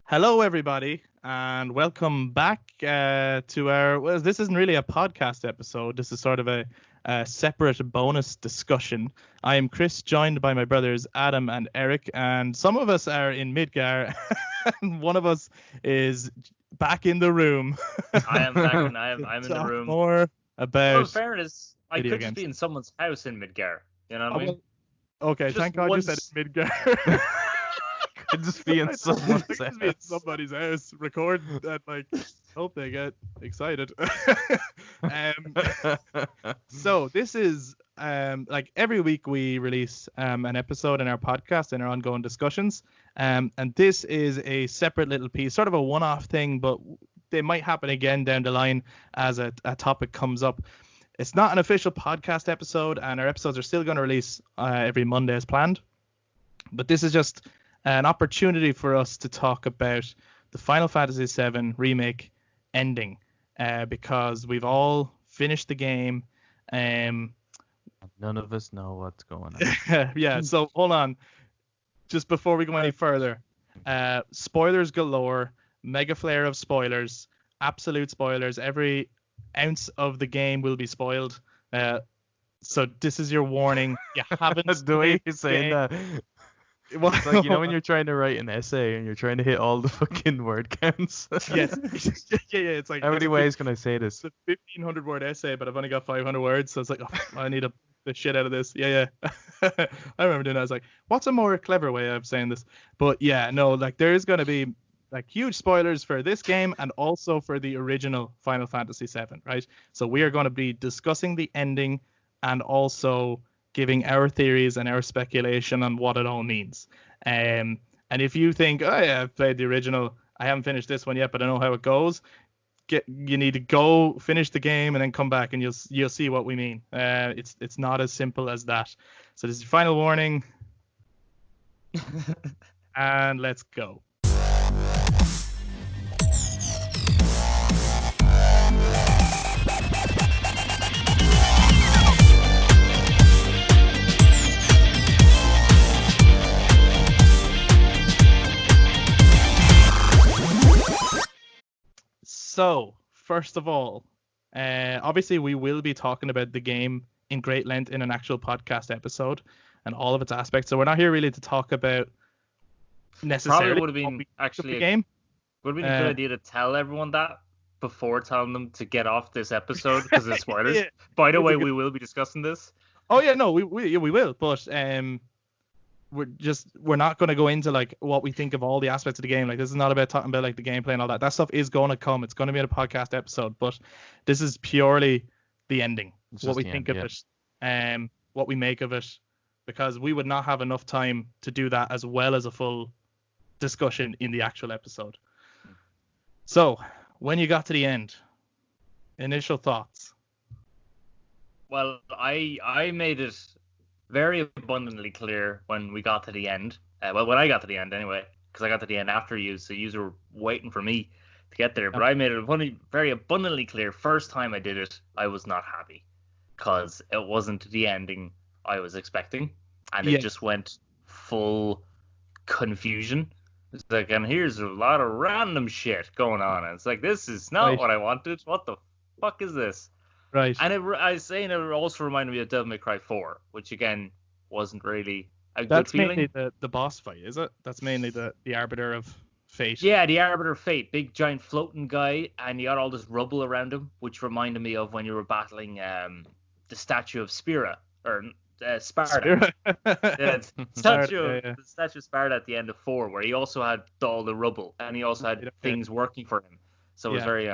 Hello, everybody, and welcome back to our. Well, this isn't really a podcast episode. This is sort of a separate bonus discussion. I am Chris, joined by my brothers Adam and Eric, and some of us are in Midgar, and one of us is back in the room. I am back and I'm in the room. More about. Well, in fairness, I video could just games. be in someone's house in Midgar. You know what I mean? Okay, Just thank God once- you said Midgar. Could just be in someone's Just be in somebody's house, record and hope they get excited. So this is every week we release an episode in our podcast in our ongoing discussions, and this is a separate little piece, sort of a one-off thing, but they might happen again down the line as a topic comes up. It's not an official podcast episode, and our episodes are still going to release every Monday as planned, but this is just an opportunity for us to talk about the Final Fantasy VII Remake ending, because we've all finished the game. None of us know what's going on. Yeah, so hold on. Just before we go any further, spoilers galore, mega flare of spoilers, absolute spoilers. Every ounce of the game will be spoiled. So this is your warning. You haven't. The way you're saying that. Well, It's like, when you're trying to write an essay and you're trying to hit all the fucking word counts. Yes. yeah. It's like How many ways can I say this? It's a 1,500 word essay, but I've only got 500 words, so it's like, I need the shit out of this. Yeah. I remember doing that. I was like, what's a more clever way of saying this? But yeah, no, there is going to be huge spoilers for this game and also for the original Final Fantasy VII, right? So we are going to be discussing the ending and also giving our theories and our speculation on what it all means. And if you think, oh yeah, I've played the original, I haven't finished this one yet, but I know how it goes, you need to go finish the game and then come back and you'll see what we mean. It's not as simple as that. So this is your final warning. And let's go. So, first of all, obviously we will be talking about the game in great length in an actual podcast episode and all of its aspects. So we're not here really to talk about necessarily Probably would have what been we think actually of the game. would have been a good idea to tell everyone that before telling them to get off this episode because of spoilers. Yeah. By the That's way, a good- we will be discussing this. Oh yeah, no, we will, but we're not going to go into what we think of all the aspects of the game. This is not about talking about the gameplay and all that. That stuff is going to come. It's going to be in a podcast episode, but this is purely the ending, It's what just we the think end, of it, what we make of it, because we would not have enough time to do that as well as a full discussion in the actual episode. So, when you got to the end, initial thoughts. Well, I made it very abundantly clear when we got to the end. When I got to the end anyway, because I got to the end after you, so you were waiting for me to get there. But I made it very abundantly clear. First time I did it, I was not happy because it wasn't the ending I was expecting, and it just went full confusion. It's like, and here's a lot of random shit going on. And it's like, this is not what I wanted. What the fuck is this? Right. And I was saying it also reminded me of Devil May Cry 4, which again wasn't really a That's good feeling. mainly the boss fight, is it? That's mainly the Arbiter of Fate. Yeah, the Arbiter of Fate, big giant floating guy, and you got all this rubble around him, which reminded me of when you were battling the statue of Sparta. The statue of Sparta at the end of 4, where he also had all the rubble and he also had things working for him. So it was very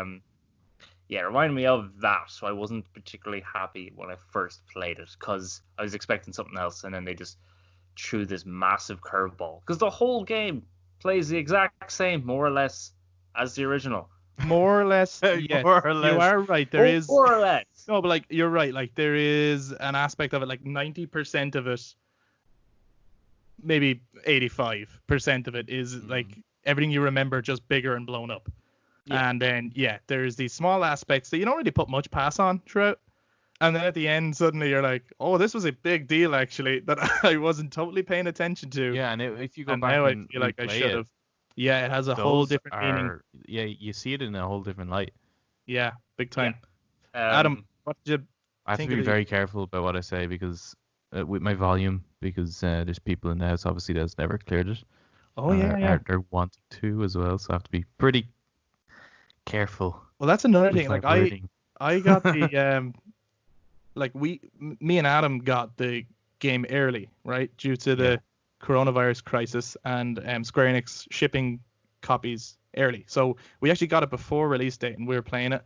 it reminded me of that. So I wasn't particularly happy when I first played it because I was expecting something else, and then they just threw this massive curveball. Because the whole game plays the exact same, more or less, as the original. More or less, yes. More or less. You are right. There is more or less. No, but you're right. There is an aspect of it, 90% of it, maybe 85% of it is everything you remember just bigger and blown up. Yeah. And then there's these small aspects that you don't really put much pass on throughout. And then at the end, suddenly you're like, oh, this was a big deal actually that I wasn't totally paying attention to. Yeah, and if you go and back now and I feel like I should have. Yeah, it has a whole Those different meaning. are, yeah, you see it in a whole different light. Yeah, big time. Yeah. Adam, what did you I have to think be of the? very careful about what I say because with my volume, because there's people in the house obviously that's never cleared it, Oh and yeah, yeah. are wanting to as well. So I have to be pretty careful Well, that's another with thing. my Like wording. I got the like me and Adam got the game early, right? Due to Yeah. the coronavirus crisis and Square Enix shipping copies early. So we actually got it before release date and we were playing it.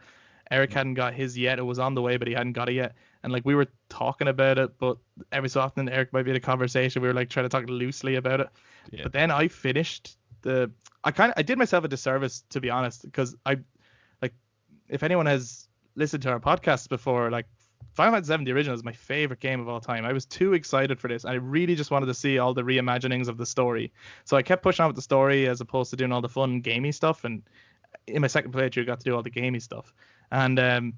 Eric hadn't got his yet. It was on the way, but he hadn't got it yet. And like we were talking about it, but every so often Eric might be in a conversation. We were like trying to talk loosely about it. Yeah. But then I finished I did myself a disservice, to be honest, because like if anyone has listened to our podcast before, like Final Fantasy VII, the original, is my favorite game of all time. I was too excited for this. I really just wanted to see all the reimaginings of the story. So I kept pushing on with the story as opposed to doing all the fun gamey stuff. And in my second playthrough, I got to do all the gamey stuff. And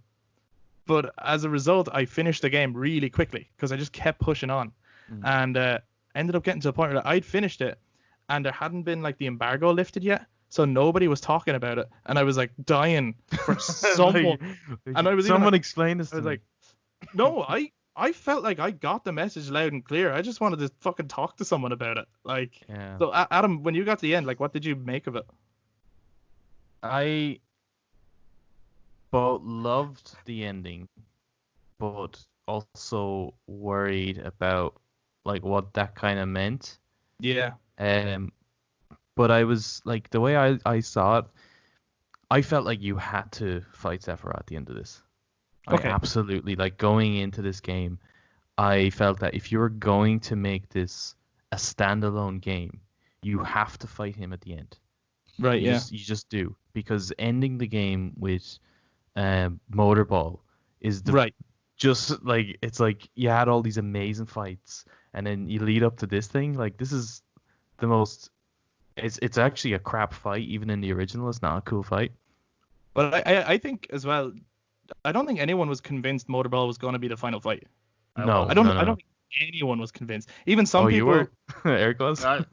but as a result, I finished the game really quickly because I just kept pushing on, and ended up getting to a point where I'd finished it, and there hadn't been like the embargo lifted yet. So nobody was talking about it, and I was like dying for someone. And I was even someone like, explain this I was to me. like, no, I felt like I got the message loud and clear. I just wanted to fucking talk to someone about it. Like, Yeah. so Adam, when you got to the end, like, what did you make of it? I both loved the ending, but also worried about like what that kind of meant. Yeah. But I was like, the way I saw it, I felt like you had to fight Sephiroth at the end of this. Okay. I absolutely, like, going into this game, I felt that if you're going to make this a standalone game, you have to fight him at the end. Right. You Yeah. you just do, because ending the game with Motorball is the Right. just like, it's like you had all these amazing fights and then you lead up to this thing. Like, this is the most, it's actually a crap fight. Even in the original, it's not a cool fight. But I think as well, I don't think anyone was convinced Motorball was going to be the final fight. No, I don't no, no, I no. don't think anyone was convinced. Even some Oh, people. you were? Eric was? I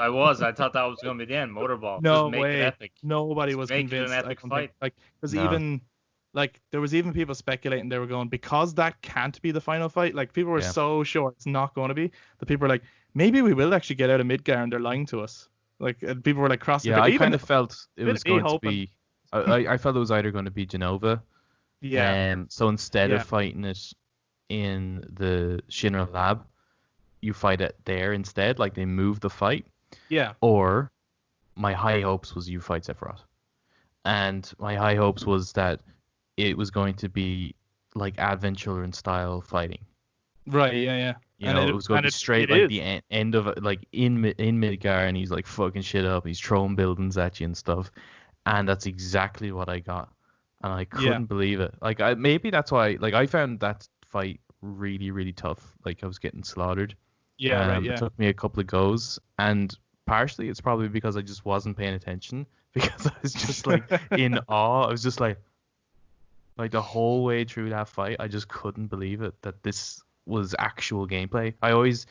was. I thought that was going to be the end. Motorball. No Just make way. it epic. Nobody Just was make it an convinced. I epic don't fight. think. Like, because No. even like there was even people speculating, they were going, because that can't be the final fight. Like, people were Yeah. so sure it's not going to be. The people were like, maybe we will actually get out of Midgar and they're lying to us. Like, and people were like crossing. Yeah, the I even kind of felt it bit was of me going to hoping. be. I felt it was either going to be Genova. Yeah. So instead Yeah. of fighting it in the Shinra lab, you fight it there instead. Like, they moved the fight. Yeah. Or my high hopes was you fight Sephiroth. And my high hopes was that it was going to be like Advent Children style fighting. Right. Yeah. Yeah. You know, it was going to be straight it like is. the end of it, like in Midgar, and he's like fucking shit up. He's throwing buildings at you and stuff. And that's exactly what I got. And I couldn't believe it. Like, maybe that's why, like, I found that fight really, really tough. Like, I was getting slaughtered. Yeah. Right. Yeah. It took me a couple of goes, and partially it's probably because I just wasn't paying attention, because I was just like in awe. I was just like the whole way through that fight, I just couldn't believe it, that this was actual gameplay. I always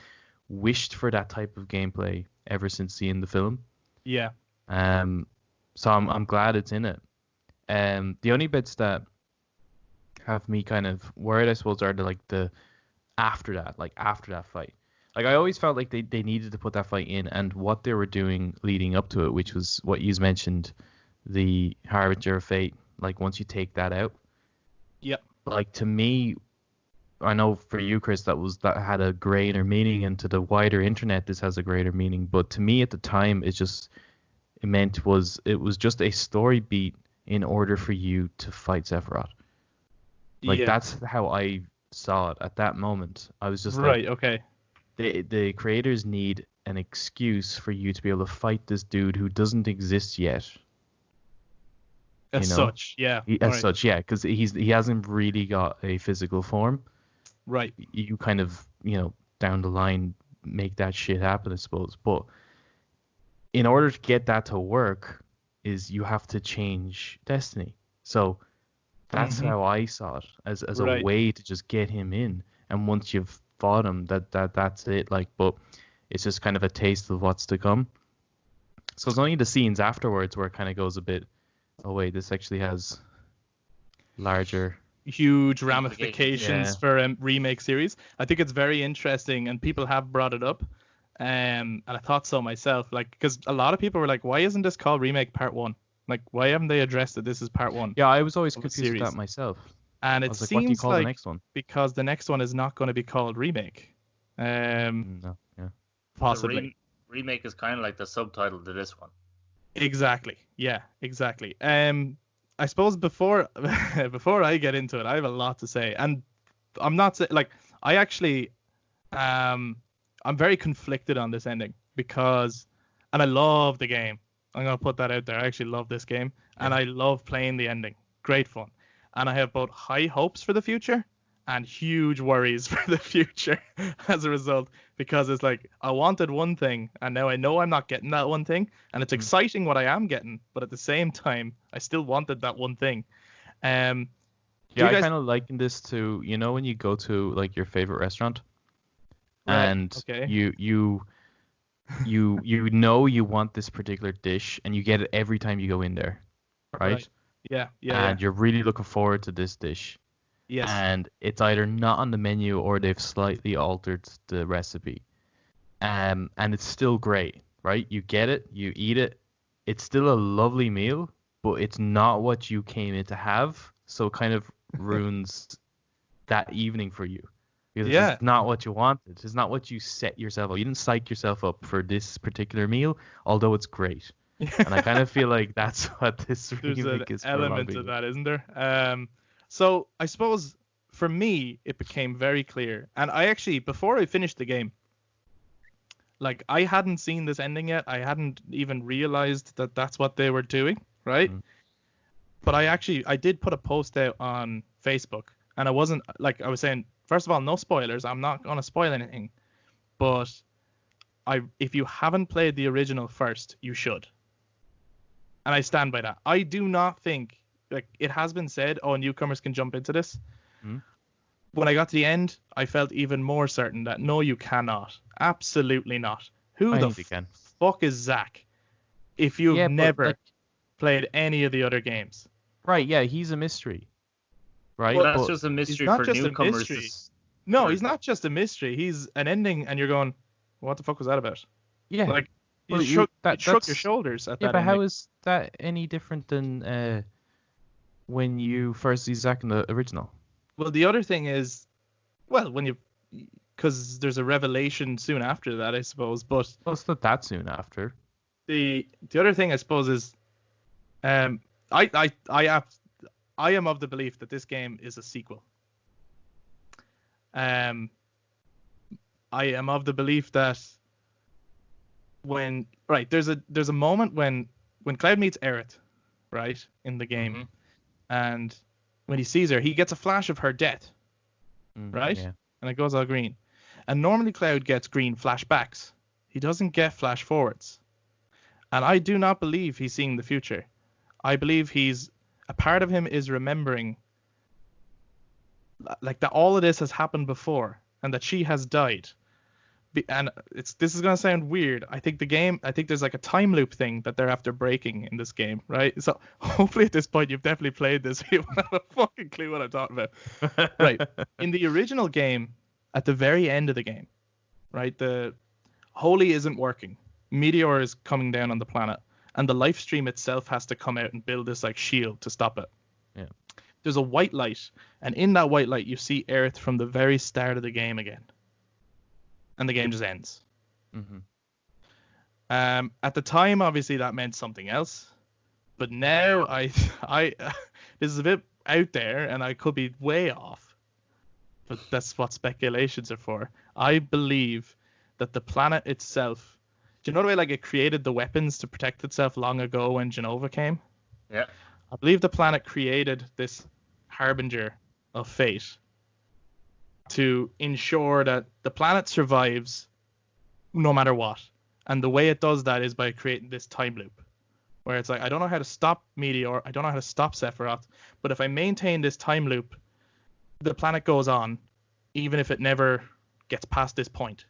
wished for that type of gameplay ever since seeing the film. Yeah. So I'm glad it's in it. The only bits that have me kind of worried, I suppose, are the after that fight. Like, I always felt like they needed to put that fight in, and what they were doing leading up to it, which was what you mentioned, the Harbinger of Fate. Like, once you take that out, Yep. like, to me, I know for you, Chris, that had a greater meaning, and to the wider internet, this has a greater meaning. But to me, at the time, it was just a story beat in order for you to fight Sephiroth. Like, that's how I saw it at that moment. I was just right. like, Okay. the creators need an excuse for you to be able to fight this dude who doesn't exist yet. As such. Yeah. Such, yeah, because he hasn't really got a physical form. Right. You kind of, down the line, make that shit happen, I suppose. But in order to get that to work, is you have to change destiny. So that's how I saw it, as a way to just get him in. And once you've fought him, that's it. Like, but it's just kind of a taste of what's to come. So it's only the scenes afterwards where it kind of goes a bit, oh wait, this actually has larger. Huge Implications. ramifications Yeah. for a remake series. I think it's very interesting, and people have brought it up. And I thought so myself, like, because a lot of people were like, why isn't this called Remake Part 1? Like, why haven't they addressed that this is Part 1 Yeah, I was always of a confused with series? that myself. And I it was like, what do you seems call the like next one? because the next one is not going to be called Remake. No, yeah. Possibly. The remake is kind of like the subtitle to this one. Exactly. Yeah, exactly. I suppose before before I get into it, I have a lot to say, and I'm not like I actually I'm very conflicted on this ending because, and I love the game. I'm gonna put that out there. I actually love this game, and I love playing the ending. Great fun, and I have both high hopes for the future and huge worries for the future as a result, because it's like I wanted one thing and now I know I'm not getting that one thing, and it's exciting what I am getting, but at the same time I still wanted that one thing. Yeah, you I guys- kind of liken this to, you know, when you go to like your favorite restaurant Right, and okay. you know you want this particular dish and you get it every time you go in there, right? Yeah, And you're really looking forward to this dish. yes. And it's either not on the menu or they've slightly altered the recipe. And it's still great, right? You get it, you eat it. It's still a lovely meal, but it's not what you came in to have. So it kind of ruins that evening for you. Because Yeah. it's not what you wanted. It's not what you set yourself up. You didn't psych yourself up for this particular meal, although it's great. And I kind of feel like that's what this There's an remake is for a lot of element people. of that, isn't there? So I suppose for me it became very clear, and I actually, before I finished the game, like I hadn't seen this ending yet. I hadn't even realized that that's what they were doing, right? But I did put a post out on Facebook, and I wasn't like, I was saying, first of all, no spoilers. I'm not gonna spoil anything, but if you haven't played the original first, you should. And I stand by that. I do not think, like it has been said, oh, newcomers can jump into this. When I got to the end, I felt even more certain that no, you cannot. Absolutely not. Who I the think they can. fuck is Zack if you've Yeah, but, never like- played any of the other games? Right, yeah, he's a mystery. Right? Well, that's But- just a mystery not for just a newcomers. mystery. No, he's not just a mystery. He's an ending, and you're going, what the fuck was that about? yeah. Like, you Well, shrug your that's- shoulders at Yeah, that but how ending. is that any different than when you first see Zack in the original? Well, the other thing is, well, because there's a revelation soon after that, I suppose. But Well, it's not that soon after. the other thing, I suppose, is, I am of the belief that this game is a sequel. I am of the belief that there's a moment when Cloud meets Aerith, right, in the game, and when he sees her, he gets a flash of her death, right, Yeah. and it goes all green. And normally Cloud gets green flashbacks. He doesn't get flash forwards. And I do not believe he's seeing the future. I believe a part of him is remembering like that all of this has happened before and that she has died. And this is gonna sound weird. I think there's like a time loop thing that they're after breaking in this game, right? So hopefully at this point you've definitely played this. You won't have a fucking clue what I'm talking about. Right. In the original game, at the very end of the game, right, the Holy isn't working. Meteor is coming down on the planet, and the life stream itself has to come out and build this like shield to stop it. Yeah. There's a white light, and in that white light you see Aerith from the very start of the game again. And the game just ends. At the time, obviously, that meant something else. But now, this is a bit out there, and I could be way off. But that's what speculations are for. I believe that the planet itself, do you know the way like it created the weapons to protect itself long ago when Genova came? Yeah. I believe the planet created this harbinger of fate to ensure that the planet survives no matter what. And the way it does that is by creating this time loop where it's like, I don't know how to stop Meteor, I don't know how to stop Sephiroth, but if I maintain this time loop, the planet goes on, even if it never gets past this point.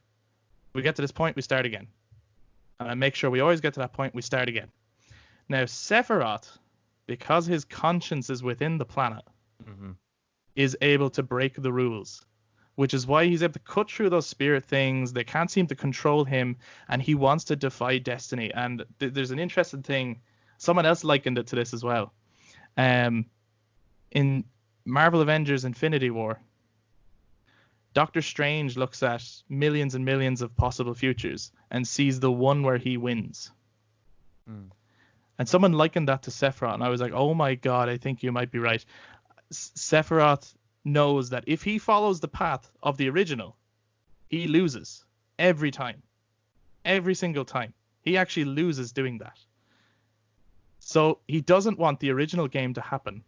We get to this point, we start again. And I make sure we always get to that point, we start again. Now, Sephiroth, because his conscience is within the planet, is able to break the rules, which is why he's able to cut through those spirit things. They can't seem to control him, and he wants to defy destiny. And there's an interesting thing. Someone else likened it to this as well. In Marvel Avengers Infinity War, Doctor Strange looks at millions and millions of possible futures and sees the one where he wins. And someone likened that to Sephiroth, and I was like, oh my god, I think you might be right. Sephiroth knows that if he follows the path of the original, he loses every time. Every single time. He actually loses doing that. So he doesn't want the original game to happen,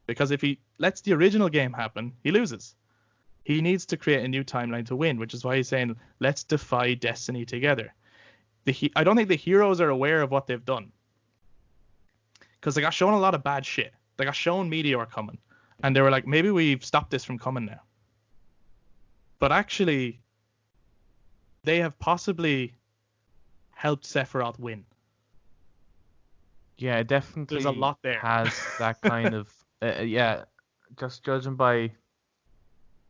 because if he lets the original game happen, he loses. He needs to create a new timeline to win, which is why he's saying, let's defy destiny together. I don't think the heroes are aware of what they've done, because they got shown a lot of bad shit. They got shown Meteor coming, and they were like, maybe we've stopped this from coming now. But actually, they have possibly helped Sephiroth win. Yeah, it definitely There's a lot there. has that kind of just judging by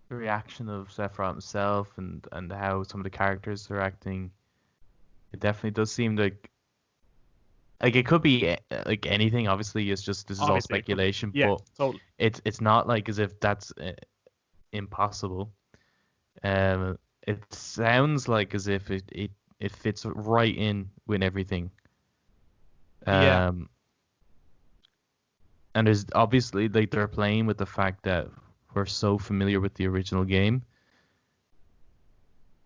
the reaction of Sephiroth himself and how some of the characters are acting, it definitely does seem like it could be like anything. Obviously, this is all speculation, but totally. It's not like as if that's impossible. It sounds like as if it fits right in with everything. And there's obviously, like, they're playing with the fact that we're so familiar with the original game.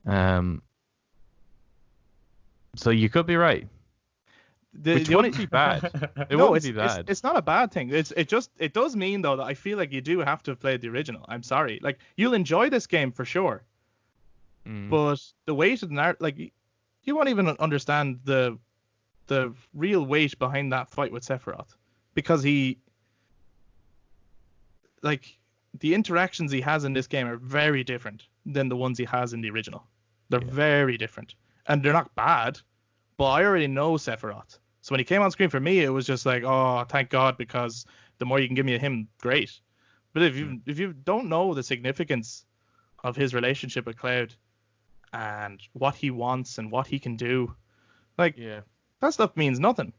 So you could be right. Which wouldn't be bad. It wouldn't be bad. It's not a bad thing. It does mean though that I feel like you do have to have played the original. I'm sorry. Like, you'll enjoy this game for sure. But the weight of the narrative, like, you won't even understand the real weight behind that fight with Sephiroth, because the interactions he has in this game are very different than the ones he has in the original. They're very different, and they're not bad, but I already know Sephiroth. So when he came on screen for me, it was just like, oh, thank God, because the more you can give me of him, great. But if you don't know the significance of his relationship with Cloud and what he wants and what he can do, like, that stuff means nothing.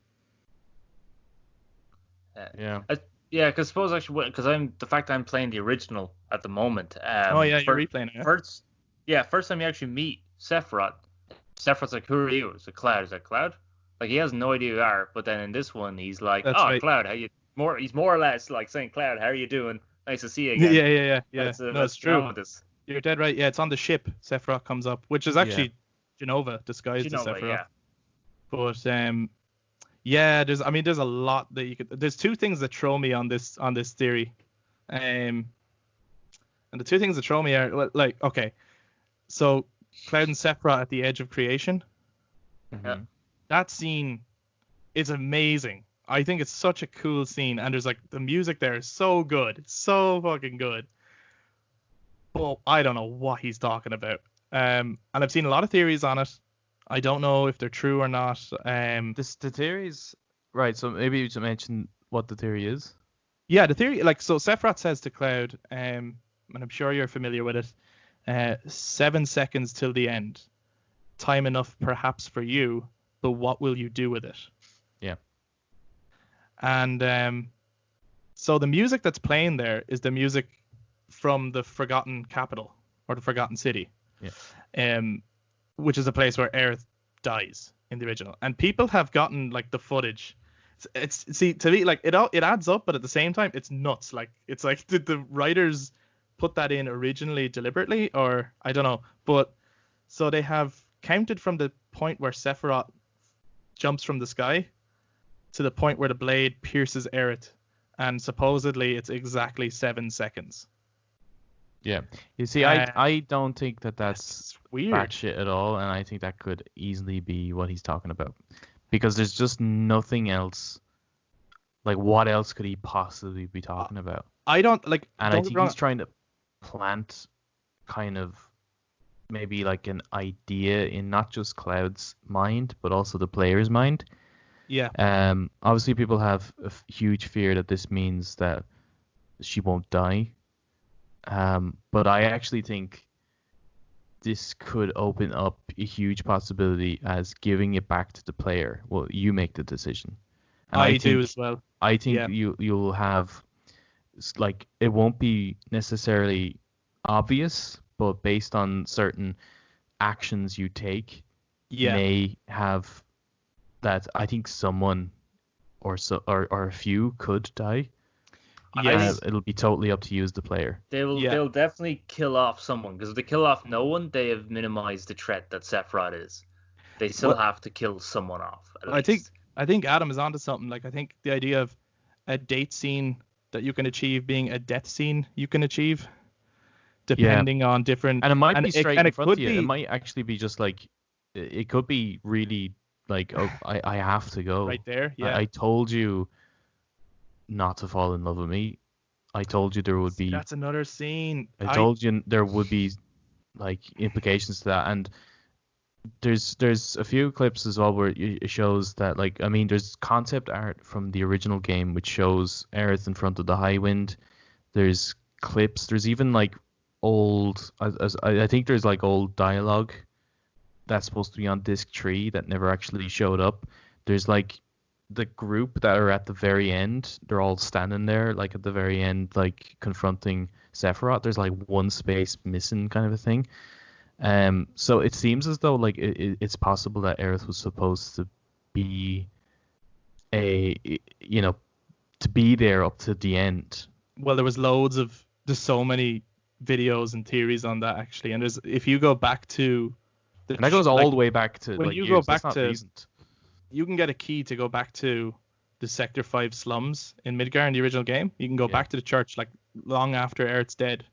Because suppose actually, because I'm playing the original at the moment. You're replaying it. First time you actually meet Sephiroth. Sephiroth's like, who are you? It's like, Cloud. Is that Cloud? Like, he has no idea who you are. But then in this one, he's like, right. Cloud, how you? He's more or less like saying, Cloud, how are you doing? Nice to see you again. Yeah. No, it's true. You're dead right. Yeah, it's on the ship. Sephiroth comes up, which is actually Genova disguised as Sephiroth. Yeah. But there's a lot that you could. There's two things that throw me on this theory, and the two things that throw me are like, okay, so Cloud and Sephiroth at the edge of creation. That scene is amazing. I think it's such a cool scene, and there's like the music there is so good. It's so fucking good. But I don't know what he's talking about. And I've seen a lot of theories on it. I don't know if they're true or not. The theories, right? So maybe you should mention what the theory is. Yeah, the theory, like, so Sephiroth says to Cloud, and I'm sure you're familiar with it, 7 seconds till the end. Time enough perhaps for you, but what will you do with it? Yeah. And so the music that's playing there is the music from the Forgotten Capital, or the Forgotten City. Yeah. Which is a place where Aerith dies in the original, and people have gotten like the footage. It's see, to me, like, it adds up, but at the same time it's nuts. Like, it's like, did the writers put that in originally deliberately, or I don't know. But so they have counted from the point where Sephiroth jumps from the sky to the point where the blade pierces Aerith, and supposedly it's exactly 7 seconds. Yeah. You see, I don't think that's weird. Bad shit at all, and I think that could easily be what he's talking about, because there's just nothing else. Like, what else could he possibly be talking about? I don't like. And I think he's trying to plant kind of maybe like an idea in not just Cloud's mind, but also the player's mind. Yeah. Obviously people have a huge fear that this means that she won't die. But I actually think this could open up a huge possibility as giving it back to the player. Well, you make the decision. And I do as well. I think Yeah. you'll have like it won't be necessarily obvious, but based on certain actions you take, Yeah. may have that. I think someone or a few could die. Yes. It'll be totally up to you as the player. They'll definitely kill off someone, because if they kill off no one, they have minimized the threat that Sephiroth is. They still Well, have to kill someone off. At I think least. I think Adam is onto something. Like I think the idea of a date scene that you can achieve being a death scene you can achieve, depending on different. And it might be straight in front of you. Be, it might actually be just like it could be really like, oh, I have to go right there. Yeah. I told you not to fall in love with me. I told you there would be. That's another scene. I told you there would be like implications to that, and there's a few clips as well where it shows that, like, I mean, there's concept art from the original game which shows Aerith in front of the High Wind. There's clips. There's even like old. I think there's like old dialogue that's supposed to be on disc 3 that never actually showed up. There's like the group that are at the very end. They're all standing there like at the very end, like confronting Sephiroth. There's like one space missing, kind of a thing. So it seems as though like it's possible that Aerith was supposed to be to be there up to the end. Well, there's so many videos and theories on that actually, and if you go back to and that goes all the way back to when like you years. go back That's not to recent. You can get a key to go back to the Sector 5 slums in Midgar in the original game. You can go back to the church like long after Aerith's dead,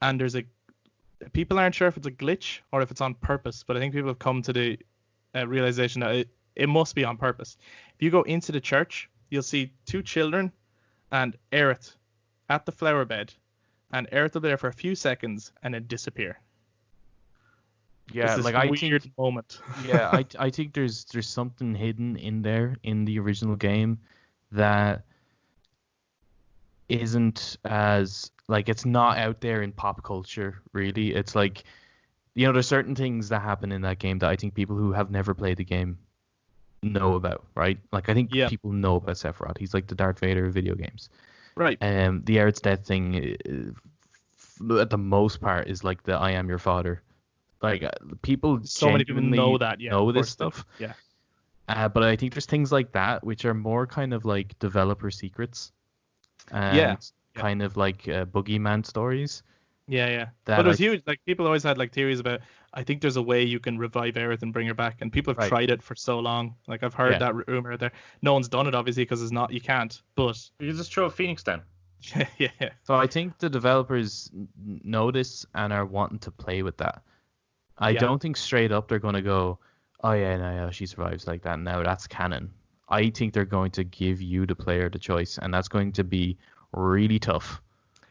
and people aren't sure if it's a glitch or if it's on purpose, but I think people have come to the realization that it must be on purpose. If you go into the church, you'll see 2 children and Aerith at the flower bed, and Aerith will be there for a few seconds and then disappear. Yeah, It's like this weird moment. Yeah, I think there's something hidden in there in the original game that isn't as like, it's not out there in pop culture really. It's like, there's certain things that happen in that game that I think people who have never played the game know about, right? Like I think people know about Sephiroth. He's like the Darth Vader of video games. Right. The Aerith's death thing, at the most part, is like the I am your father. Like people, so many people know that. Yeah, know this stuff. Yeah. But I think there's things like that which are more kind of like developer secrets. And kind of like boogeyman stories. Yeah. But it was huge. Like people always had like theories about. I think there's a way you can revive Aerith and bring her back, and people have tried it for so long. Like I've heard that rumor out there. No one's done it obviously because it's not. You can't. But you just throw a Phoenix down. Yeah. So I think the developers know this and are wanting to play with that. I don't think straight up they're going to go, oh yeah, no, she survives like that. Now that's canon. I think they're going to give you, the player, the choice, and that's going to be really tough.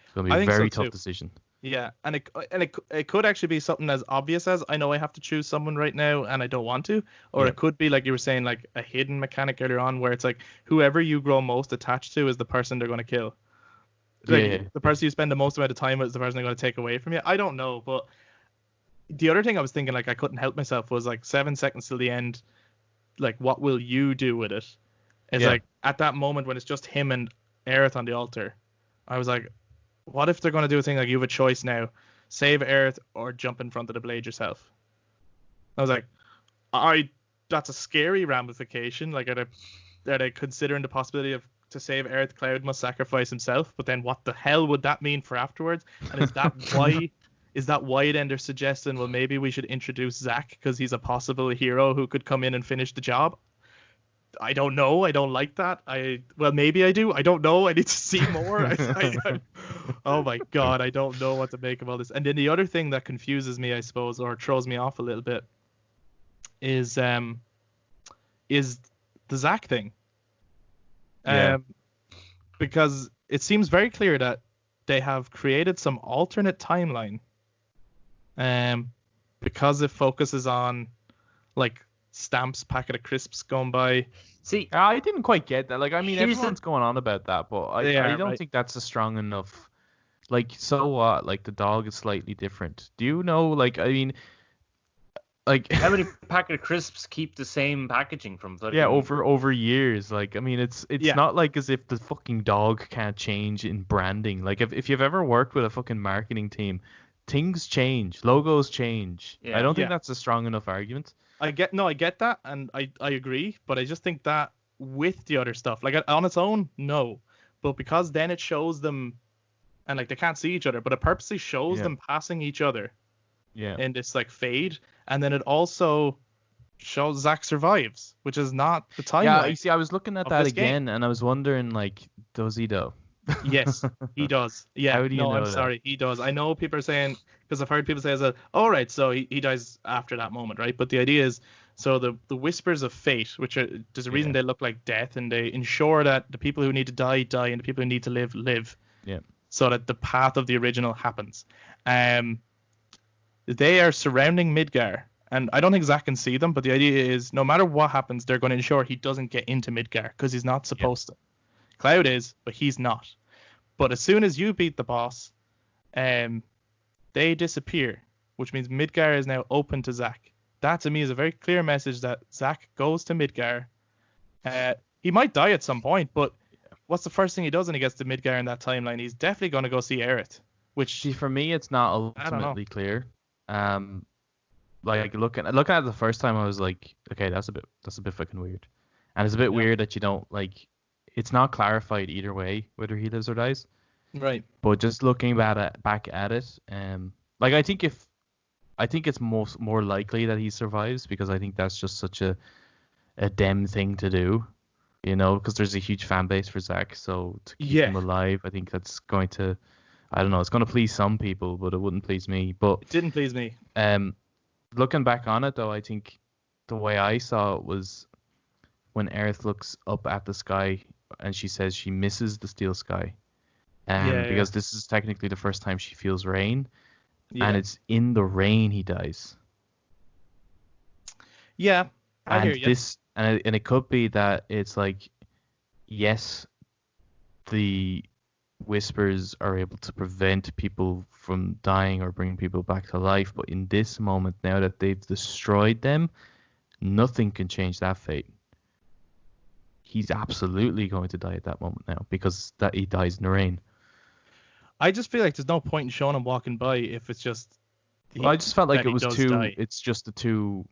It's going to be a very tough decision. Yeah, and it could actually be something as obvious as, I know I have to choose someone right now and I don't want to, or it could be like you were saying, like a hidden mechanic earlier on where it's like whoever you grow most attached to is the person they're going to kill. Like, the person you spend the most amount of time with is the person they're going to take away from you. I don't know, but the other thing I was thinking, like I couldn't help myself, was like 7 seconds till the end, like what will you do with it? It's like at that moment when it's just him and Aerith on the altar, I was like, what if they're going to do a thing like you have a choice now, save Aerith or jump in front of the blade yourself? I was like, that's a scary ramification. Like are they considering the possibility of, to save Aerith, Cloud must sacrifice himself, but then what the hell would that mean for afterwards? And is that why? Is that why then they're suggesting, well, maybe we should introduce Zack because he's a possible hero who could come in and finish the job? I don't know. I don't like that. Well, maybe I do. I don't know. I need to see more. Oh my god, I don't know what to make of all this. And then the other thing that confuses me, I suppose, or throws me off a little bit, is the Zack thing. Because it seems very clear that they have created some alternate timeline. because it focuses on like Stamps packet of crisps going by. See, I didn't quite get that. Like, I mean, Here's the- everyone's going on about that, but I don't right. think that's a strong enough. Like, so what? Like, the dog is slightly different. Do you know? Like, I mean, like, how many packet of crisps keep the same packaging from fucking... yeah, over years. Like, I mean, it's Yeah. not like as if the fucking dog can't change in branding. Like, if you've ever worked with a fucking marketing team, things change, logos change. Yeah. I don't think Yeah. that's a strong enough argument. I get that, and I agree, but I just think that with the other stuff, like on its own, no, but because then it shows them, and like they can't see each other, but it purposely shows Yeah. them passing each other Yeah. in this like fade, and then it also shows Zack survives, which is not the timeline. Yeah, you see, I was looking at of that this game. again, and I was wondering, like, does he though? Yes, he does. Yeah, How do you no, know I'm that? sorry, he does. I know people are saying, because I've heard people say, "Oh, right, so he dies after that moment, right?" But the idea is, so the whispers of fate, which are there's a reason they look like death, and they ensure that the people who need to die die, and the people who need to live live. Yeah. So that the path of the original happens. They are surrounding Midgar, and I don't think Zack can see them, but the idea is, no matter what happens, they're going to ensure he doesn't get into Midgar because he's not supposed to. Cloud is, but he's not. But as soon as you beat the boss, they disappear, which means Midgar is now open to Zack. That to me is a very clear message that Zack goes to Midgar. He might die at some point, but what's the first thing he does when he gets to Midgar in that timeline? He's definitely going to go see Aerith. Which, See, for me, it's not I don't know. ultimately clear. Like looking at it the first time, I was like, okay, that's a bit fucking weird, and it's a bit weird that you don't like. It's not clarified either way whether he lives or dies. right. But just looking back at it, like I think it's more likely that he survives, because I think that's just such a dem thing to do, you know, because there's a huge fan base for Zack, so to keep him alive, I think that's going to, I don't know, it's going to please some people, but it wouldn't please me. But It didn't please me. looking back on it though, I think the way I saw it was when Aerith looks up at the sky and she says she misses the steel sky. Because this is technically the first time she feels rain, and it's in the rain he dies. Yeah, I hear you. And it could be that it's like, yes, the whispers are able to prevent people from dying or bring people back to life, but in this moment, now that they've destroyed them, nothing can change that fate. He's absolutely going to die at that moment now, because that he dies in the rain. I just feel like there's no point in showing him walking by if it's just. Well, I just felt like that it he was does too. die. It's just the two,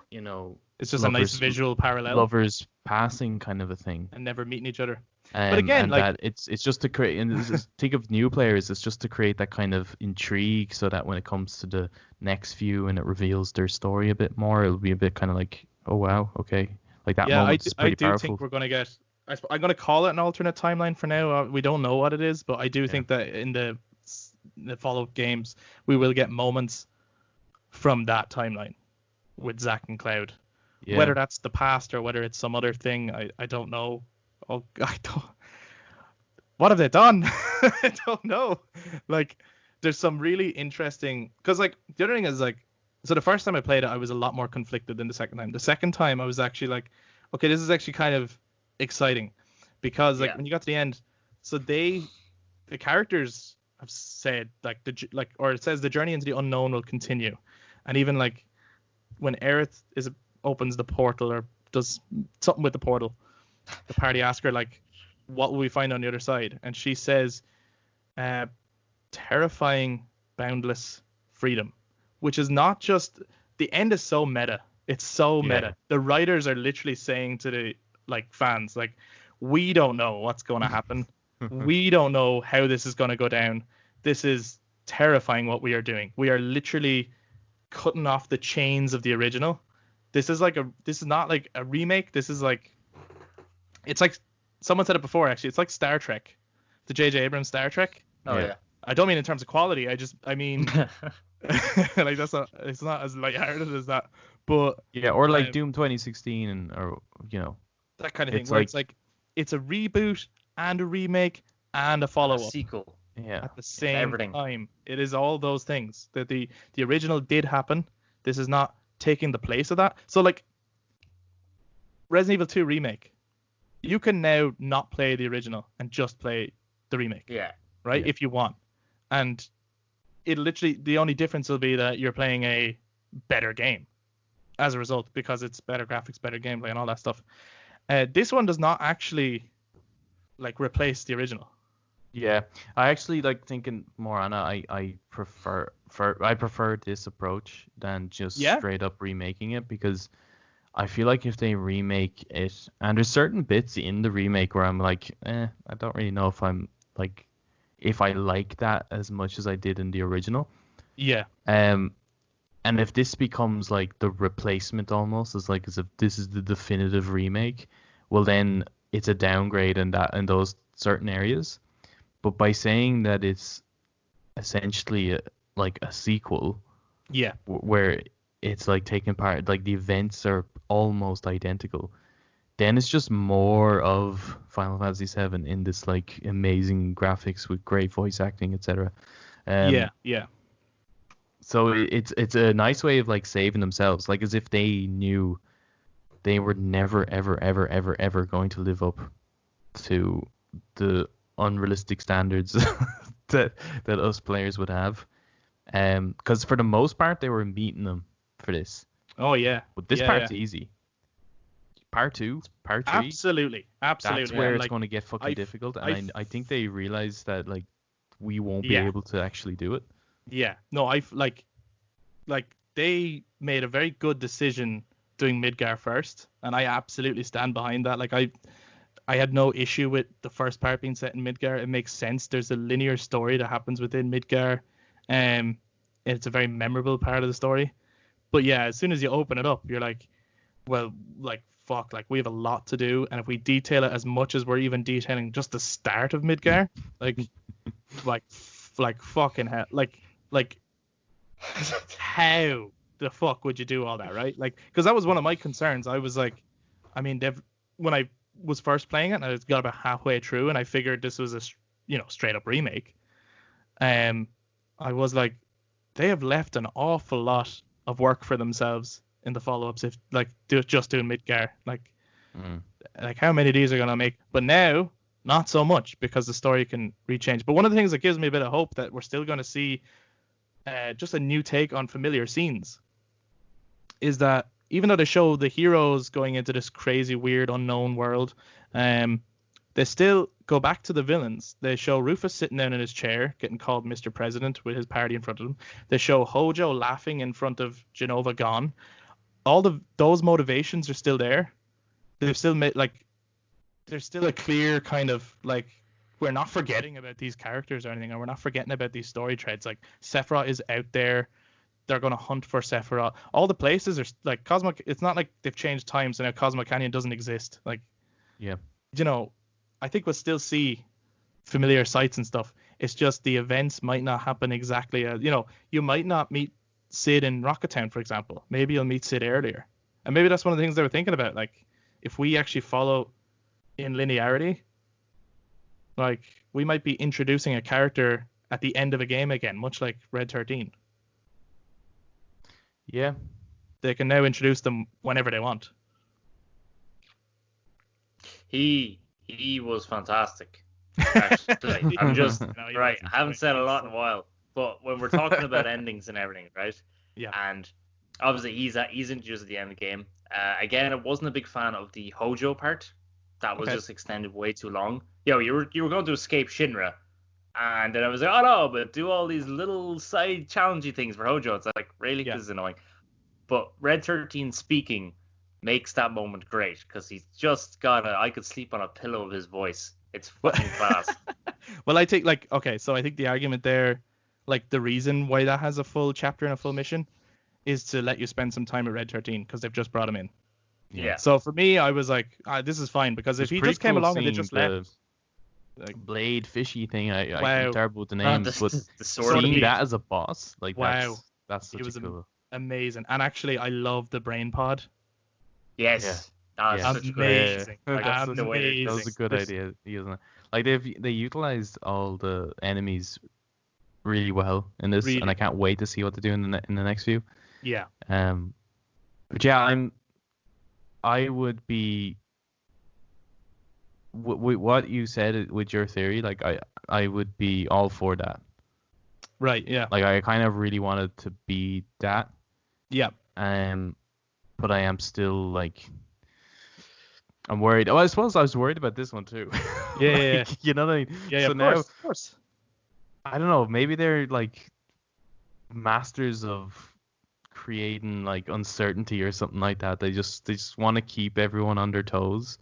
you know. It's just a nice lovers- visual parallel Lovers passing kind of a thing. and never meeting each other. But again, like- that it's just to create, and think of new players, it's just to create that kind of intrigue, so that when it comes to the next view and it reveals their story a bit more, it'll be a bit kind of like, oh wow, okay, like that moment is I pretty do powerful. think we're gonna get. I'm gonna call it an alternate timeline for now. We don't know what it is, but I do think that in the follow-up games we will get moments from that timeline with Zack and Cloud. Yeah. Whether that's the past or whether it's some other thing, I don't know. Oh, I don't. What have they done? I don't know. Like, there's some really interesting, because like the other thing is like, so the first time I played it, I was a lot more conflicted than the second time. The second time I was actually like, okay, this is actually kind of exciting, because like when you got to the end, so the characters have said or it says the journey into the unknown will continue, and even like when Aerith opens the portal or does something with the portal, the party ask her like, what will we find on the other side? And she says, terrifying, boundless freedom, which is not just, the end is so meta. It's so meta. The writers are literally saying to the like fans, like, we don't know what's going to happen. We don't know how this is going to go down. This is terrifying what we are doing. We are literally cutting off the chains of the original. This is not like a remake. This is like, it's like, someone said it before actually. It's like Star Trek, the J.J. Abrams Star Trek. Oh yeah. I don't mean in terms of quality. I mean, like it's not as lighthearted as that. But or like Doom 2016 or you know, that kind of thing, where it's like it's a reboot and a remake and a follow-up. Sequel. Yeah. at the same everything. time. It is all those things that the original did happen. This is not taking the place of that. So like Resident Evil 2 remake, you can now not play the original and just play the remake, Yeah. right? Yeah. If you want. And it literally, the only difference will be that you're playing a better game as a result, because it's better graphics, better gameplay, and all that stuff. This one does not actually like replace the original. Yeah, I actually like thinking more on it. I prefer this approach than just Yeah. straight up remaking it, because I feel like if they remake it, and there's certain bits in the remake where I'm like, I don't really know if I like that as much as I did in the original. Yeah. And if this becomes like the replacement almost, as if this is the definitive remake, well then it's a downgrade in those certain areas. But by saying that it's essentially like a sequel, Yeah. where it's like taking part, like the events are almost identical, then it's just more of Final Fantasy VII in this like amazing graphics with great voice acting, etc. Yeah. So it's a nice way of like saving themselves, like as if they knew they were never ever going to live up to the unrealistic standards that us players would have. Because for the most part they were meeting them for this. Oh yeah. But this Yeah, part's yeah. easy. Part 2, part 3, Absolutely. that's where it's Like, going to get fucking difficult, and I think they realize that like we won't be Yeah. able to actually do it. yeah. No, I've like they made a very good decision doing Midgar first, and I absolutely stand behind that. Like I had no issue with the first part being set in Midgar. It makes sense. There's a linear story that happens within Midgar. It's a very memorable part of the story. But yeah, as soon as you open it up, you're like, well, like fuck, like we have a lot to do, and if we detail it as much as we're even detailing just the start of Midgar, like fucking hell, like how the fuck would you do all that, right? Like, because that was one of my concerns. I was like, I mean, when I was first playing it, and I got about halfway through, and I figured this was a straight up remake. I was like, they have left an awful lot of work for themselves in the follow-ups if like just doing Midgar. Like how many of these are gonna make? But now, not so much, because the story can rechange. But one of the things that gives me a bit of hope that we're still gonna see just a new take on familiar scenes is that even though they show the heroes going into this crazy, weird, unknown world, they still go back to the villains. They show Rufus sitting down in his chair, getting called Mr. President with his party in front of him. They show Hojo laughing in front of Genova Gone. All those motivations are still there. They've still made there's still a clear kind of like, we're not forgetting about these characters or anything, and we're not forgetting about these story threads. Like Sephiroth is out there. They're going to hunt for Sephiroth. All the places are like Cosmo. It's not like they've changed time, so now Cosmo Canyon doesn't exist. Like, Yeah. I think we'll still see familiar sights and stuff. It's just the events might not happen exactly as, you might not meet Sid in Rocket Town, for example. Maybe you'll meet Sid earlier. And maybe that's one of the things they were thinking about. Like, if we actually follow in linearity, like, we might be introducing a character at the end of a game again, much like Red 13. Yeah. They can now introduce them whenever they want. He was fantastic. Actually, I'm just No, right. I haven't said a lot in a while, but when we're talking about endings and everything, right? Yeah. And obviously he's introduced at the end of the game. Again, I wasn't a big fan of the Hojo part. That was just extended way too long. You were going to escape Shinra, and then I was like, oh no, but do all these little side challenging things for Hojo. It's like, really, this is annoying. But Red 13 speaking makes that moment great, because he's just got I could sleep on a pillow of his voice. It's fucking class. Well, I think so I think the argument there, like the reason why that has a full chapter and a full mission, is to let you spend some time at Red 13, because they've just brought him in. Yeah. So for me, I was like, this is fine, because if he just came along and they just left. Like blade fishy thing, I'm Wow. terrible with the names, but the sword seeing beast. that as a boss, like Wow. that's such It was a cool. amazing. And actually, I love the brain pod. Yes. Ah, Yeah. such a great. Amazing. Like, That's the way they- that was a good idea, isn't it? Like they utilized all the enemies really well in this, and I Really. can't wait to see what they do in the next few. Yeah. But yeah, I would be what you said with your theory. Like I would be all for that. Right. Yeah. Like I kind of really wanted to be that. Yeah. But I am still like I'm worried. Oh, I suppose I was worried about this one too. Yeah, yeah, Like, you know what I mean? Yeah. So Of now course. Of course. I don't know. Maybe they're like masters of creating like uncertainty or something like that. They just want to keep everyone on their toes.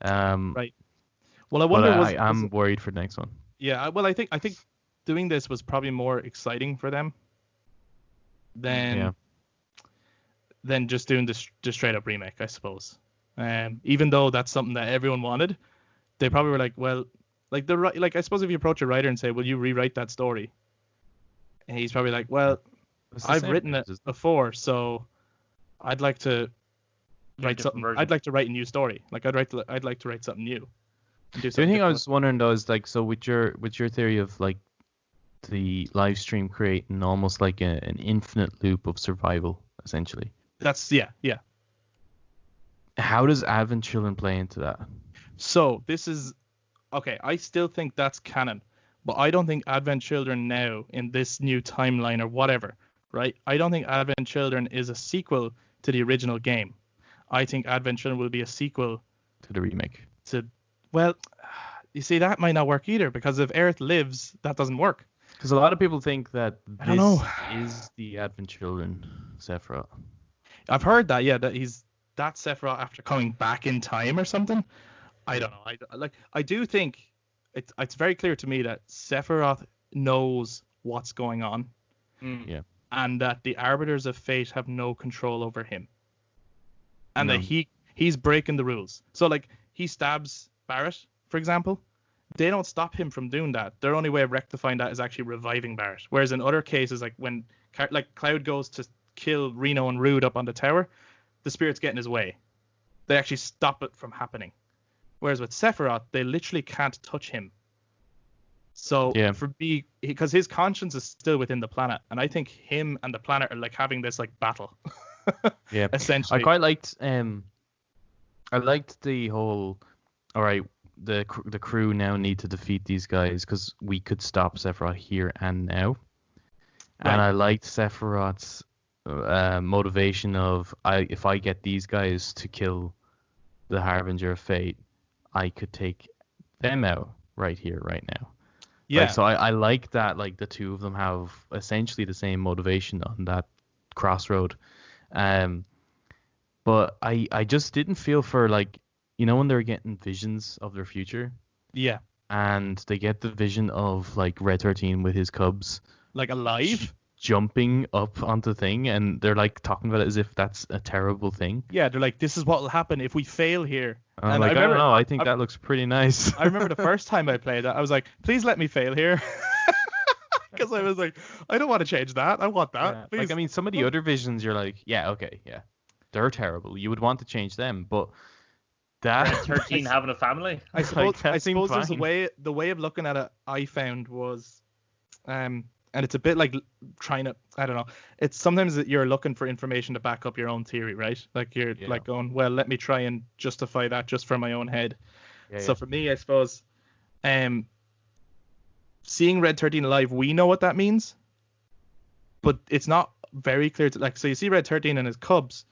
Right. Well, I But wonder I'm worried for the next one. Yeah. Well, I think doing this was probably more exciting for them than just doing this straight up remake, I suppose. Even though that's something that everyone wanted, they probably were like, well, like I suppose if you approach a writer and say, will you rewrite that story? And he's probably like, well, It's the I've same written thing, it just- before, so I'd like to write different something. version. I'd like to write a new story. Like I'd like to write something new. And do The something only thing I different. was wondering though is like, so with your theory of like the live stream creating almost like an infinite loop of survival, essentially. That's yeah. How does Advent Children play into that? So this is okay. I still think that's canon, but I don't think Advent Children now in this new timeline or whatever, right? I don't think Advent Children is a sequel to the original game. I think Advent Children will be a sequel To the remake. to, well, you see that might not work either because if Aerith lives, that doesn't work. Because a lot of people think that I don't this know. is the Advent Children Sephiroth. I've heard that, yeah, that he's that Sephiroth after coming back in time or something. I don't know. I do think it's very clear to me that Sephiroth knows what's going on. Yeah. And that the arbiters of fate have no control over him. And No. that he's breaking the rules. So like he stabs Barrett, for example. They don't stop him from doing that. Their only way of rectifying that is actually reviving Barrett. Whereas in other cases, like when like Cloud goes to kill Reno and Rude up on the tower, the spirits get in his way. They actually stop it from happening. Whereas with Sephiroth, they literally can't touch him. So Yeah. for me, because his conscience is still within the planet, and I think him and the planet are like having this like battle. Yeah. Essentially. I quite liked the whole, all right, the crew now need to defeat these guys because we could stop Sephiroth here and now. Right. And I liked Sephiroth's motivation of if I get these guys to kill the Harbinger of Fate, I could take them out right here, right now. Yeah. Like, so I like that, like the two of them have essentially the same motivation on that crossroad. But I just didn't feel for like, you know, when they're getting visions of their future Yeah. and they get the vision of like Red 13 with his cubs Like alive. jumping up onto the thing, and they're like talking about it as if that's a terrible thing. Yeah, they're like, this is what will happen if we fail here. I'm And like, I remember- don't know. I think that looks pretty nice. I remember the first time I played that, I was like, please let me fail here. Because I was like, I don't want to change that. I want that. Yeah. Please. Like, I mean, some of the other visions, you're like, yeah, okay, yeah, they're terrible. You would want to change them, but that Red 13 having a family. I suppose, that I seemed suppose there's fine. the way of looking at it I found was, and it's a bit like trying to, I don't know. It's sometimes that you're looking for information to back up your own theory, right? Like you're Yeah. like going, well, let me try and justify that just for my own head. Yeah, So for me, I suppose, seeing Red 13 alive, we know what that means, but it's not very clear to like. So you see Red 13 and his cubs,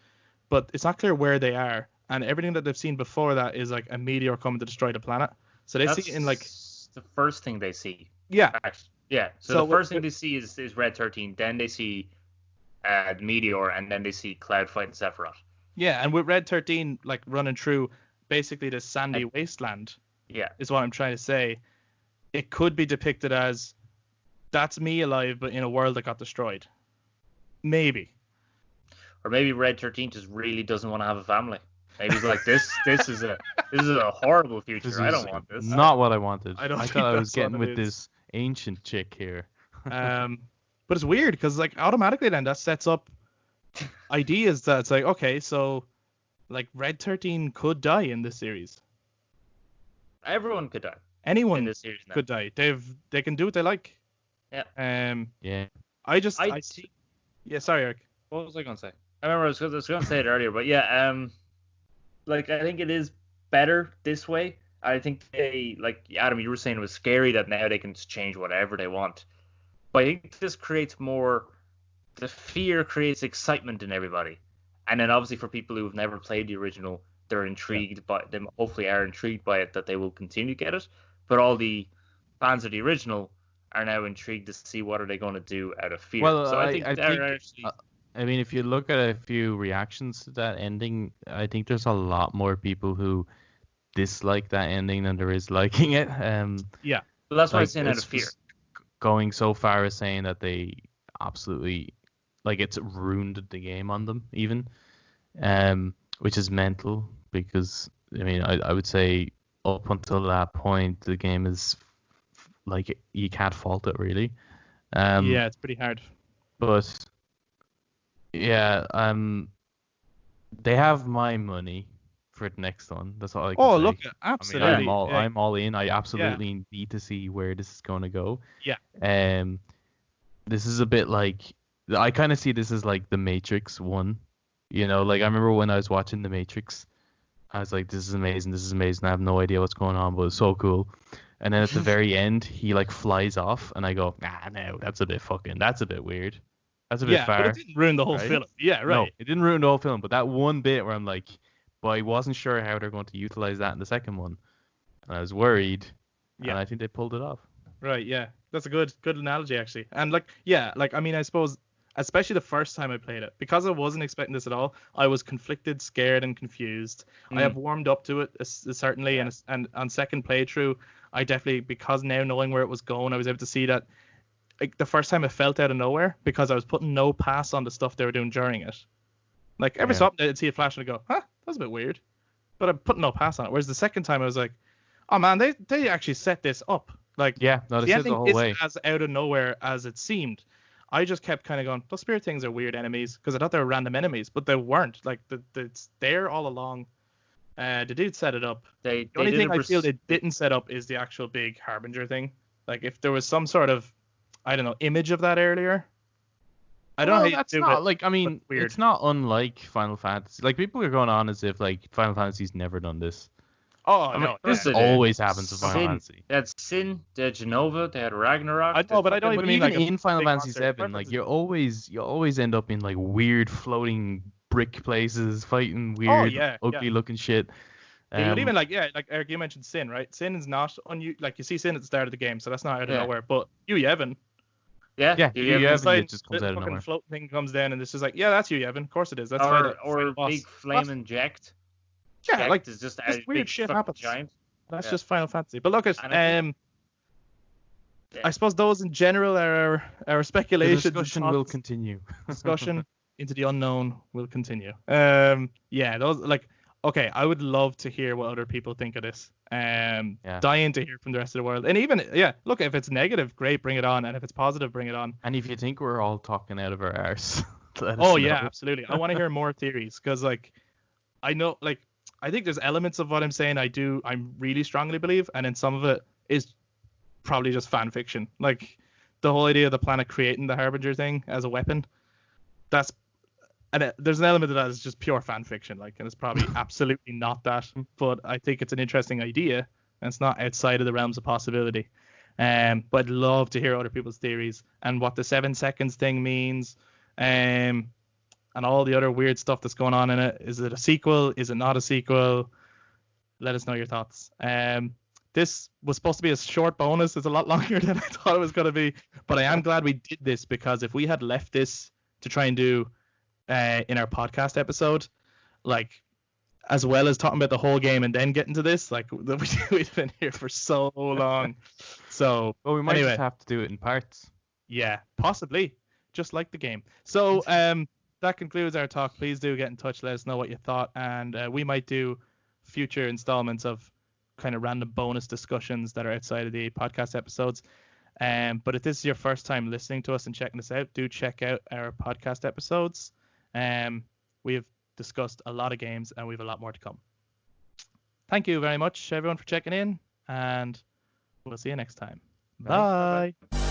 but it's not clear where they are, and everything that they've seen before that is like a meteor coming to destroy the planet. So they That's see it in like the first thing they see. yeah, Yeah. So So the first what- thing they see is Red 13. Then they see the meteor, and then they see Cloud fighting Sephiroth. yeah, and with Red 13 like running through basically this sandy And- wasteland Yeah. is what I'm trying to say. It could be depicted as that's me alive, but in a world that got destroyed. Maybe. Or maybe Red 13 just really doesn't want to have a family. Maybe he's like, this is a horrible future. This I is don't want this. not what I wanted. I don't think thought I was that's what getting it with is. this ancient chick here. But it's weird because like automatically then that sets up ideas that it's like, okay, so Like Red 13 could die in this series. Everyone could die in Anyone this series now. could die. They can do what they like. Yeah. Yeah. I see. Yeah, sorry, Eric. What was I going to say? I remember I was going to say it earlier, but yeah, like I think it is better this way. I think they, like Adam, you were saying, it was scary that now they can just change whatever they want. But I think this creates more. The fear creates excitement in everybody, and then obviously for people who've never played the original, they're intrigued by them. Hopefully, are intrigued by it that they will continue to get it. But all the fans of the original are now intrigued to see what are they going to do out of fear. Well, so I think I mean, if you look at a few reactions to that ending, I think there's a lot more people who dislike that ending than there is liking it. Yeah. Well, that's why I'm like, saying out of it's fear. just going so far as saying that they absolutely, like, it's ruined the game on them even, which is mental because, I mean, I would say up until that point, the game is, like, you can't fault it really. Yeah, it's pretty hard. But yeah, they have my money for the next one. That's all I can say. Look, I mean, absolutely. I'm all in. I absolutely need to see where this is going to go. Yeah. This is a bit like, I kind of see this as like the Matrix 1. You know, like I remember when I was watching the Matrix, I was like, this is amazing. I have no idea what's going on, but it's so cool. And then at the very end, he like flies off, and I go, no, that's a bit weird. That's a bit far. But it didn't ruin the whole right? film. Yeah, right. No, it didn't ruin the whole film, but that one bit where I'm like, but I wasn't sure how they're going to utilize that in the second one. And I was worried, and I think they pulled it off. Right, yeah. That's a good analogy, actually. And, like, yeah, like, I mean, I suppose, especially the first time I played it, because I wasn't expecting this at all, I was conflicted, scared, and confused. I have warmed up to it, certainly, and on second playthrough, I definitely, because now knowing where it was going, I was able to see that, like, the first time it felt out of nowhere, because I was putting no pass on the stuff they were doing during it. Like, every so often I'd see a flash and I'd go, that's a bit weird. But I put no pass on it. Whereas the second time I was like, oh man, they actually set this up. Like, they set the whole way. As out of nowhere as it seemed. I just kept kind of going, those spirit things are weird enemies, because I thought they were random enemies, but they weren't. Like, it's there all along. The dude set it up. The only thing I feel they didn't set up is the actual big Harbinger thing. Like, if there was some sort of, I don't know, image of that earlier. I don't know how that's you do not it, like, I mean, it's not unlike Final Fantasy. Like, people are going on as if like Final Fantasy's never done this. No, this always happens in Final Fantasy. They had Sin, they had Genova, they had Ragnarok. I know, but I don't even mean like in Final Fantasy VII. Like, you always end up in like weird floating brick places, fighting weird, ugly looking shit. But even like Eric, you mentioned Sin, right? Sin is not like you see Sin at the start of the game, so that's not out of nowhere. But Yu Yevon. Yeah, it just comes out of nowhere. Float thing comes down, and it's just like, that's Yu Yevon. Of course it is. That's or big flame inject. Yeah, like is just weird shit happens. Giant. That's just Final Fantasy. But look at I suppose those in general are our speculation. The discussion will continue. Discussion into the unknown will continue. Those, like, okay, I would love to hear what other people think of this. Dying to hear from the rest of the world. And even, look, if it's negative, great, bring it on. And if it's positive, bring it on. And if you think we're all talking out of our arse, absolutely. I want to hear more theories, because, like, I know, like, I think there's elements of what I'm saying I really strongly believe, and then some of it is probably just fan fiction. Like, the whole idea of the planet creating the Harbinger thing as a weapon, there's an element of that is just pure fan fiction, like, and it's probably absolutely not that, but I think it's an interesting idea, and it's not outside of the realms of possibility. But I'd love to hear other people's theories and what the 7 seconds thing means, and all the other weird stuff that's going on in it. Is it a sequel? Is it not a sequel? Let us know your thoughts. This was supposed to be a short bonus. It's a lot longer than I thought it was going to be, but I am glad we did this, because if we had left this to try and do in our podcast episode, like, as well as talking about the whole game and then getting to this, like, we'd been here for so long. So, we might just have to do it in parts. Yeah, possibly, just like the game. So that concludes our talk. Please do get in touch, let us know what you thought, and we might do future installments of kind of random bonus discussions that are outside of the podcast episodes. But if this is your first time listening to us and checking us out, do check out our podcast episodes. We have discussed a lot of games, and we have a lot more to come. Thank you very much, everyone, for checking in, and we'll see you next time. Bye. Bye.